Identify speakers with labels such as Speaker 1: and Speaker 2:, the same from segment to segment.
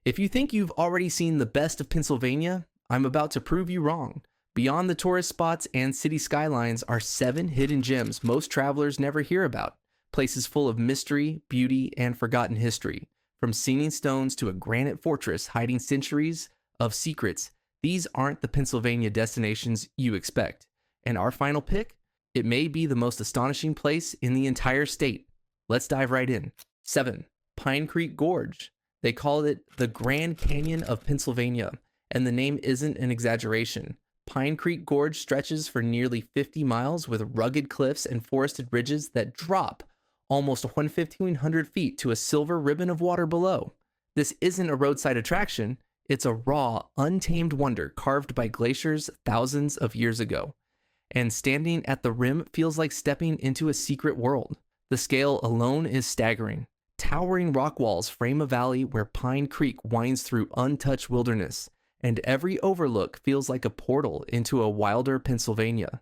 Speaker 1: If you think you've already seen the best of Pennsylvania, I'm about to prove you wrong. Beyond the tourist spots and city skylines are 7 hidden gems most travelers never hear about. Places full of mystery, beauty, and forgotten history. From singing stones to a granite fortress hiding centuries of secrets, these aren't the Pennsylvania destinations you expect. And our final pick? It may be the most astonishing place in the entire state. Let's dive right in. 7. Pine Creek Gorge. They call it the Grand Canyon of Pennsylvania, and the name isn't an exaggeration. Pine Creek Gorge stretches for nearly 50 miles with rugged cliffs and forested ridges that drop almost 1,500 feet to a silver ribbon of water below. This isn't a roadside attraction, it's a raw, untamed wonder carved by glaciers thousands of years ago. And standing at the rim feels like stepping into a secret world. The scale alone is staggering. Towering rock walls frame a valley where Pine Creek winds through untouched wilderness, and every overlook feels like a portal into a wilder Pennsylvania.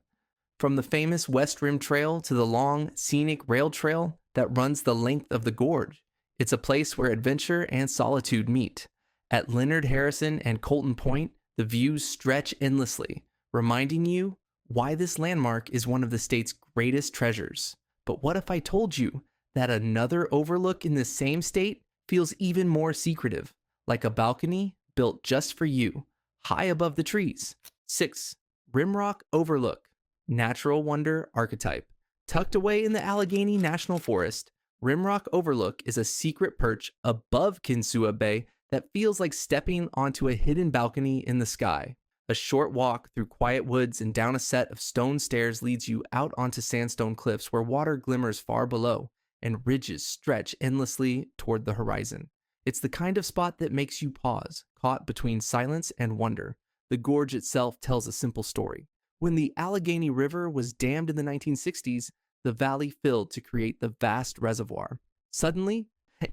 Speaker 1: From the famous West Rim Trail to the long, scenic rail trail that runs the length of the gorge, it's a place where adventure and solitude meet. At Leonard Harrison and Colton Point, the views stretch endlessly, reminding you why this landmark is one of the state's greatest treasures. But what if I told you that another overlook in the same state feels even more secretive, like a balcony built just for you, high above the trees? 6. Rimrock Overlook, natural wonder archetype. Tucked away in the Allegheny National Forest, Rimrock Overlook is a secret perch above Kinsua Bay that feels like stepping onto a hidden balcony in the sky. A short walk through quiet woods and down a set of stone stairs leads you out onto sandstone cliffs where water glimmers far below and ridges stretch endlessly toward the horizon. It's the kind of spot that makes you pause, caught between silence and wonder. The gorge itself tells a simple story. When the Allegheny River was dammed in the 1960s, the valley filled to create the vast reservoir. Suddenly,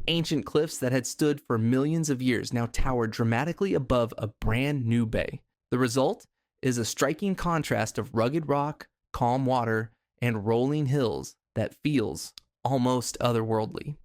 Speaker 1: ancient cliffs that had stood for millions of years now towered dramatically above a brand new bay. The result is a striking contrast of rugged rock, calm water, and rolling hills that feels almost otherworldly.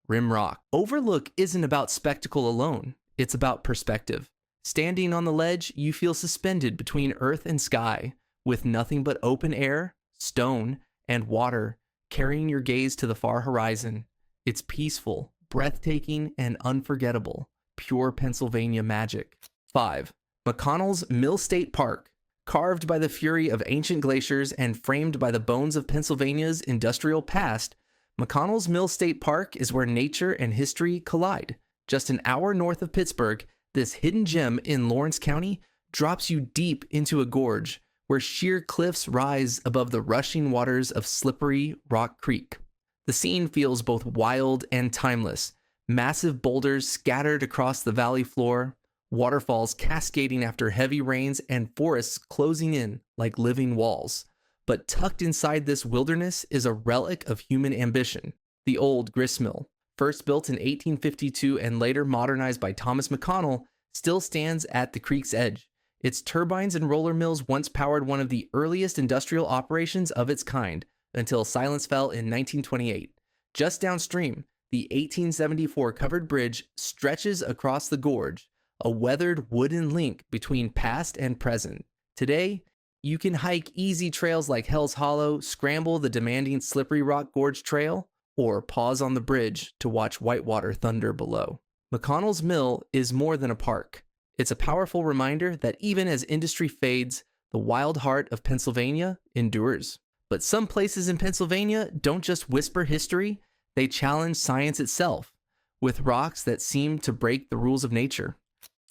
Speaker 1: Rimrock Overlook isn't about spectacle alone, it's about perspective. Standing on the ledge, you feel suspended between earth and sky, with nothing but open air, stone, and water carrying your gaze to the far horizon. It's peaceful, breathtaking, and unforgettable. Pure Pennsylvania magic. 5. McConnell's Mill State Park. Carved by the fury of ancient glaciers and framed by the bones of Pennsylvania's industrial past, McConnell's Mill State Park is where nature and history collide. Just an hour north of Pittsburgh, this hidden gem in Lawrence County drops you deep into a gorge where sheer cliffs rise above the rushing waters of slippery Rock Creek. The scene feels both wild and timeless. Massive boulders scattered across the valley floor, waterfalls cascading after heavy rains, and forests closing in like living walls. But tucked inside this wilderness is a relic of human ambition, the old gristmill. First built in 1852 and later modernized by Thomas McConnell, still stands at the creek's edge. Its turbines and roller mills once powered one of the earliest industrial operations of its kind, until silence fell in 1928. Just downstream, the 1874 covered bridge stretches across the gorge, a weathered wooden link between past and present. Today, you can hike easy trails like Hell's Hollow, scramble the demanding Slippery Rock Gorge Trail, or pause on the bridge to watch whitewater thunder below. McConnell's Mill is more than a park. It's a powerful reminder that even as industry fades, the wild heart of Pennsylvania endures. But some places in Pennsylvania don't just whisper history, they challenge science itself, with rocks that seem to break the rules of nature.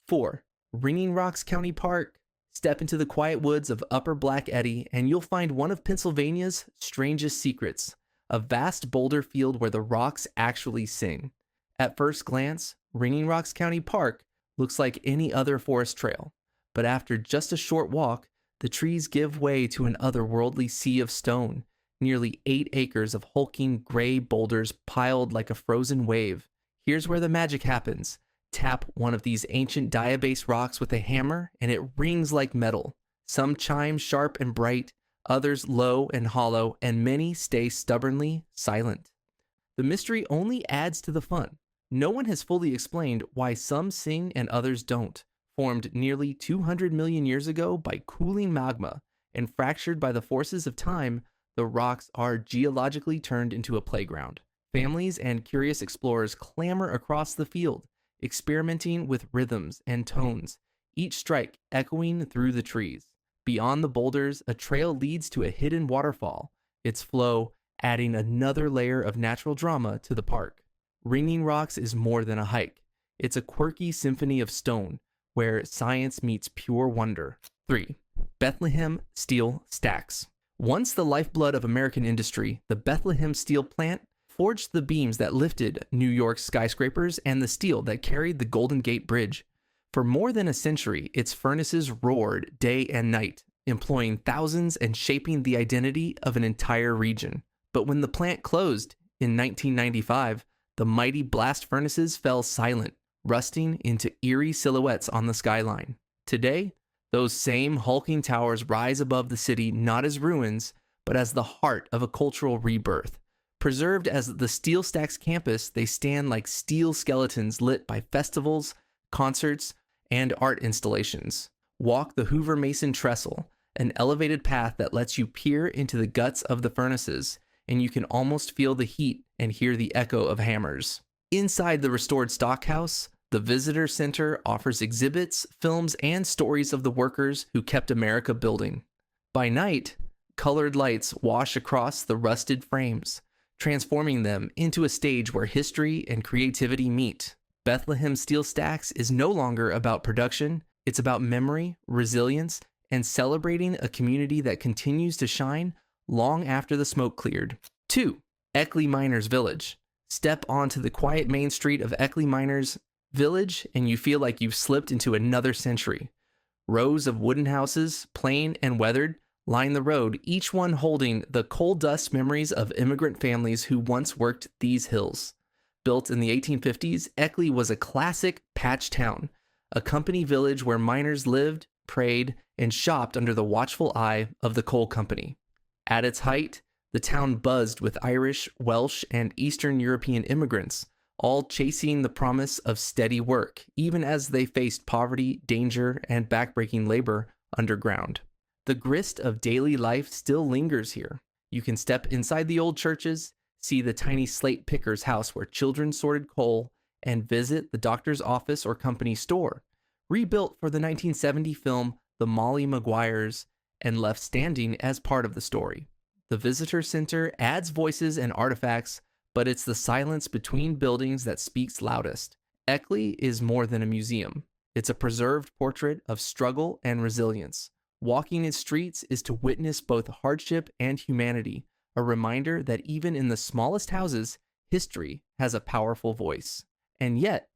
Speaker 1: 4. Ringing Rocks County Park. Step into the quiet woods of Upper Black Eddy and you'll find one of Pennsylvania's strangest secrets, a vast boulder field where the rocks actually sing. At first glance, Ringing Rocks County Park looks like any other forest trail, but after just a short walk, the trees give way to an otherworldly sea of stone, nearly 8 acres of hulking gray boulders piled like a frozen wave. Here's where the magic happens. Tap one of these ancient diabase rocks with a hammer and it rings like metal. Some chime sharp and bright, others low and hollow, and many stay stubbornly silent. The mystery only adds to the fun. No one has fully explained why some sing and others don't. Formed nearly 200 million years ago by cooling magma and fractured by the forces of time, the rocks are geologically turned into a playground. Families and curious explorers clamber across the field, experimenting with rhythms and tones, each strike echoing through the trees. Beyond the boulders, a trail leads to a hidden waterfall, its flow adding another layer of natural drama to the park. Ringing Rocks is more than a hike. It's a quirky symphony of stone, where science meets pure wonder. 3. Bethlehem Steel Stacks. Once the lifeblood of American industry, the Bethlehem steel plant forged the beams that lifted New York's skyscrapers and the steel that carried the Golden Gate Bridge. For more than a century, its furnaces roared day and night, employing thousands and shaping the identity of an entire region. But when the plant closed in 1995, the mighty blast furnaces fell silent, rusting into eerie silhouettes on the skyline. Today, those same hulking towers rise above the city not as ruins, but as the heart of a cultural rebirth. Preserved as the Steel Stacks campus, they stand like steel skeletons lit by festivals, concerts, and art installations. Walk the Hoover Mason Trestle, an elevated path that lets you peer into the guts of the furnaces, and you can almost feel the heat and hear the echo of hammers. Inside the restored stockhouse, the visitor center offers exhibits, films, and stories of the workers who kept America building. By night, colored lights wash across the rusted frames, transforming them into a stage where history and creativity meet. Bethlehem Steel Stacks is no longer about production, it's about memory, resilience, and celebrating a community that continues to shine long after the smoke cleared. 2. Eckley Miners Village. Step onto the quiet main street of Eckley Miners Village and you feel like you've slipped into another century. Rows of wooden houses, plain and weathered, line the road, each one holding the coal dust memories of immigrant families who once worked these hills. Built in the 1850s, Eckley was a classic patch town, a company village where miners lived, prayed, and shopped under the watchful eye of the coal company. At its height, the town buzzed with Irish, Welsh, and Eastern European immigrants, all chasing the promise of steady work, even as they faced poverty, danger, and backbreaking labor underground. The grist of daily life still lingers here. You can step inside the old churches, see the tiny slate picker's house where children sorted coal, and visit the doctor's office or company store, rebuilt for the 1970 film The Molly Maguires and left standing as part of the story. The visitor center adds voices and artifacts, but it's the silence between buildings that speaks loudest. Eckley is more than a museum. It's a preserved portrait of struggle and resilience. Walking its streets is to witness both hardship and humanity, a reminder that even in the smallest houses, history has a powerful voice. And yet,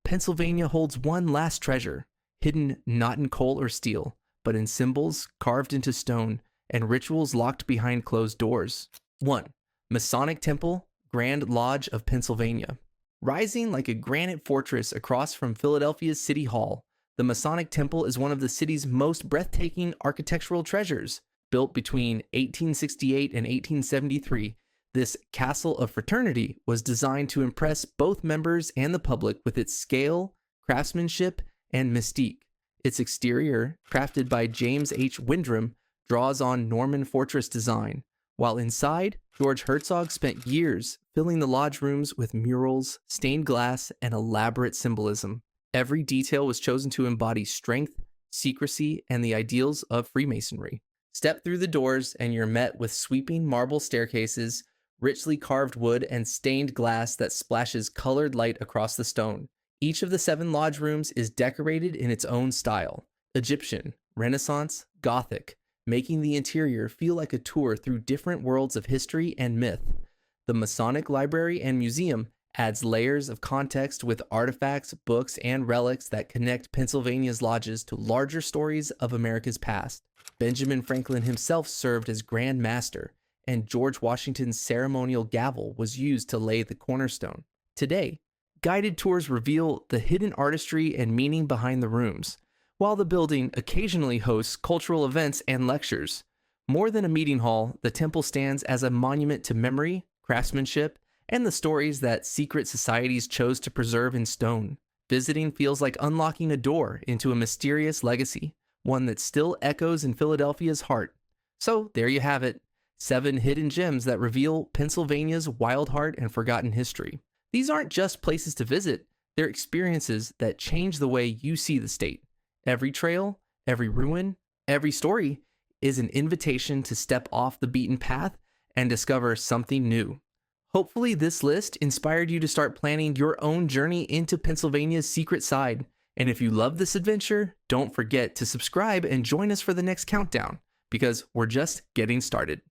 Speaker 1: Pennsylvania holds one last treasure, hidden not in coal or steel, but in symbols carved into stone and rituals locked behind closed doors. 1. Masonic Temple, Grand Lodge of Pennsylvania. Rising like a granite fortress across from Philadelphia's City Hall, the Masonic Temple is one of the city's most breathtaking architectural treasures. Built between 1868 and 1873, this castle of fraternity was designed to impress both members and the public with its scale, craftsmanship, and mystique. Its exterior, crafted by James H. Windram, draws on Norman fortress design, while inside, George Herzog spent years filling the lodge rooms with murals, stained glass, and elaborate symbolism. Every detail was chosen to embody strength, secrecy, and the ideals of Freemasonry. Step through the doors and you're met with sweeping marble staircases, richly carved wood, and stained glass that splashes colored light across the stone. Each of the 7 lodge rooms is decorated in its own style: Egyptian, Renaissance, Gothic, making the interior feel like a tour through different worlds of history and myth. The Masonic Library and Museum adds layers of context with artifacts, books, and relics that connect Pennsylvania's lodges to larger stories of America's past. Benjamin Franklin himself served as Grand Master, and George Washington's ceremonial gavel was used to lay the cornerstone. Today, guided tours reveal the hidden artistry and meaning behind the rooms, while the building occasionally hosts cultural events and lectures. More than a meeting hall, the temple stands as a monument to memory, craftsmanship, and the stories that secret societies chose to preserve in stone. Visiting feels like unlocking a door into a mysterious legacy, one that still echoes in Philadelphia's heart. So there you have it, 7 hidden gems that reveal Pennsylvania's wild heart and forgotten history. These aren't just places to visit, they're experiences that change the way you see the state. Every trail, every ruin, every story is an invitation to step off the beaten path and discover something new. Hopefully, this list inspired you to start planning your own journey into Pennsylvania's secret side. And if you love this adventure, don't forget to subscribe and join us for the next countdown, because we're just getting started.